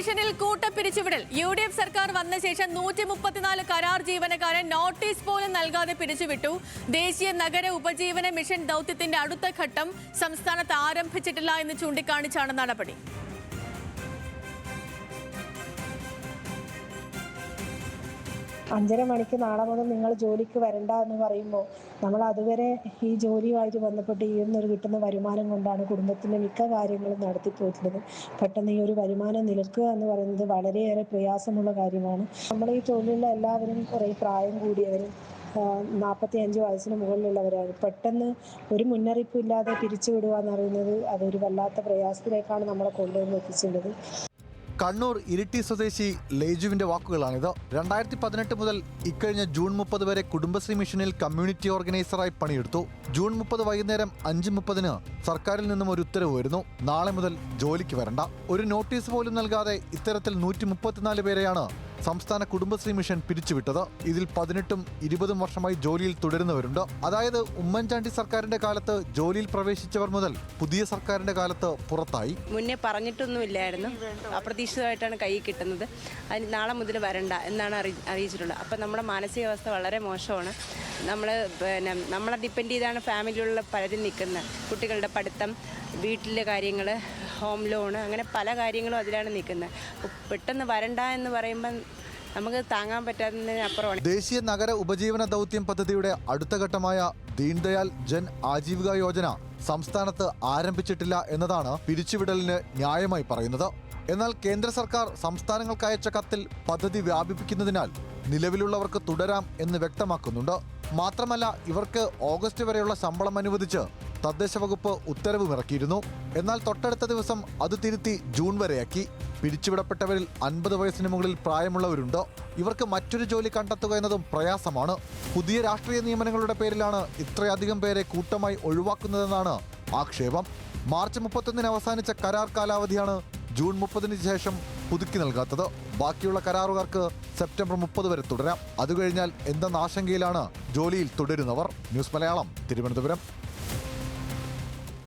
മിഷനിൽ കൂട്ടപ്പിരിച്ചുവിടൽ. UDF സർക്കാർ വന്ന ശേഷം 134 കരാർ ജീവനക്കാരെ നോട്ടീസ് പോലും നൽകാതെ പിരിച്ചുവിട്ടു. ദേശീയ നഗര ഉപജീവന മിഷൻ ദൗത്യത്തിന്റെ അടുത്ത ഘട്ടം സംസ്ഥാനത്ത് ആരംഭിച്ചിട്ടില്ല എന്ന് ചൂണ്ടിക്കാണിച്ചാണ് നടപടി. 5:30 മണിക്ക് നാളെ മുതൽ നിങ്ങൾ ജോലിക്ക് വരണ്ട എന്ന് പറയുമ്പോൾ നമ്മൾ അതുവരെ ഈ ജോലിയുമായിട്ട് ബന്ധപ്പെട്ട് ഈ ഒരു കിട്ടുന്ന വരുമാനം കൊണ്ടാണ് കുടുംബത്തിൻ്റെ മിക്ക കാര്യങ്ങളും നടത്തിപ്പോയിട്ടുള്ളത്. പെട്ടെന്ന് ഈ ഒരു വരുമാനം നിലക്കുക എന്ന് പറയുന്നത് വളരെയേറെ പ്രയാസമുള്ള കാര്യമാണ്. നമ്മൾ ഈ തൊഴിലുള്ള എല്ലാവരും കുറേ പ്രായം കൂടിയവരും 45 വയസ്സിന് മുകളിലുള്ളവരാണ്. പെട്ടെന്ന് ഒരു മുന്നറിയിപ്പും ഇല്ലാതെ പിരിച്ചുവിടുക എന്ന് പറയുന്നത് അതൊരു വല്ലാത്ത പ്രയാസത്തിലേക്കാണ് നമ്മളെ കൊണ്ടുവന്ന് എത്തിച്ചിട്ടുള്ളത്. കണ്ണൂർ ഇരിട്ടി സ്വദേശി ലേജുവിന്റെ വാക്കുകളാണിത്. 2018 മുതൽ ഇക്കഴിഞ്ഞ ജൂൺ 30 വരെ കുടുംബശ്രീ മിഷനിൽ കമ്മ്യൂണിറ്റി ഓർഗനൈസറായി പണിയെടുത്തു. ജൂൺ 30 വൈകുന്നേരം 5:30 സർക്കാരിൽ നിന്നും ഒരു ഉത്തരവ് വരുന്നു. നാളെ മുതൽ ജോലിക്ക് വരണ്ട. ഒരു നോട്ടീസ് പോലും നൽകാതെ ഇത്തരത്തിൽ 134 പേരെയാണ് സംസ്ഥാന കുടുംബശ്രീ മിഷൻ പിരിച്ചുവിട്ടത്. ഇതിൽ 18ഉം 20ഉം വർഷമായി ജോലിയിൽ തുടരുന്നവരുണ്ട്. അതായത് ഉമ്മൻചാണ്ടി സർക്കാരിന്റെ കാലത്ത് ജോലിയിൽ പ്രവേശിച്ചവർ മുതൽ പുതിയ സർക്കാരിന്റെ കാലത്ത് പുറത്തായി. മുന്നേ പറഞ്ഞിട്ടൊന്നുമില്ലായിരുന്നു. അപ്രതീക്ഷിതമായിട്ടാണ് കൈ കിട്ടുന്നത്. അതിന് നാളെ മുതൽ വരണ്ട എന്നാണ് അറിയിച്ചിട്ടുള്ളത്. അപ്പം നമ്മുടെ മാനസികാവസ്ഥ വളരെ മോശമാണ്. നമ്മളെ ഡിപ്പെൻഡ് ചെയ്താണ് ഫാമിലിയിലുള്ള പലരും നിൽക്കുന്നത്. കുട്ടികളുടെ പഠിത്തം, വീട്ടിലെ കാര്യങ്ങൾ, ഹോം ലോണ്, അങ്ങനെ പല കാര്യങ്ങളും അതിലാണ് നിൽക്കുന്നത്. പെട്ടെന്ന് വരണ്ട എന്ന് പറയുമ്പം നമുക്ക് താങ്ങാൻ പറ്റാത്തതിനപ്പുറമാണ്. ദേശീയ നഗര ഉപജീവന ദൗത്യം പദ്ധതിയുടെ അടുത്ത ഘട്ടമായ ദീൻദയാൽ ജൻ ആജീവിക യോജന സംസ്ഥാനത്ത് ആരംഭിച്ചിട്ടില്ല എന്നതാണ് പിരിച്ചുവിടലിന് ന്യായമായി പറയുന്നത്. എന്നാൽ കേന്ദ്ര സർക്കാർ സംസ്ഥാനങ്ങൾക്ക് അയച്ച കത്തിൽ പദ്ധതി വ്യാപിപ്പിക്കുന്നതിനാൽ നിലവിലുള്ളവർക്ക് തുടരാം എന്ന് വ്യക്തമാക്കുന്നുണ്ട്. മാത്രമല്ല, ഇവർക്ക് ഓഗസ്റ്റ് വരെയുള്ള ശമ്പളം അനുവദിച്ച് തദ്ദേശ വകുപ്പ് ഉത്തരവുമിറക്കിയിരുന്നു. എന്നാൽ തൊട്ടടുത്ത ദിവസം അത് തിരുത്തി ജൂൺ വരെയാക്കി. പിരിച്ചുവിടപ്പെട്ടവരിൽ 50 വയസ്സിന് മുകളിൽ പ്രായമുള്ളവരുണ്ട്. ഇവർക്ക് മറ്റൊരു ജോലി കണ്ടെത്തുക എന്നതും പ്രയാസമാണ്. പുതിയ രാഷ്ട്രീയ നിയമനങ്ങളുടെ പേരിലാണ് ഇത്രയധികം പേരെ കൂട്ടമായി ഒഴിവാക്കുന്നതെന്നാണ് ആക്ഷേപം. മാർച്ച് 31 അവസാനിച്ച കരാർ കാലാവധിയാണ് ജൂൺ 30 ശേഷം പുതുക്കി നൽകാത്തത്. ബാക്കിയുള്ള കരാറുകാർക്ക് സെപ്റ്റംബർ 30 വരെ തുടരാം. അതുകഴിഞ്ഞാൽ എന്തെന്ന ആശങ്കയിലാണ് ജോലിയിൽ തുടരുന്നവർ. ന്യൂസ് മലയാളം, തിരുവനന്തപുരം.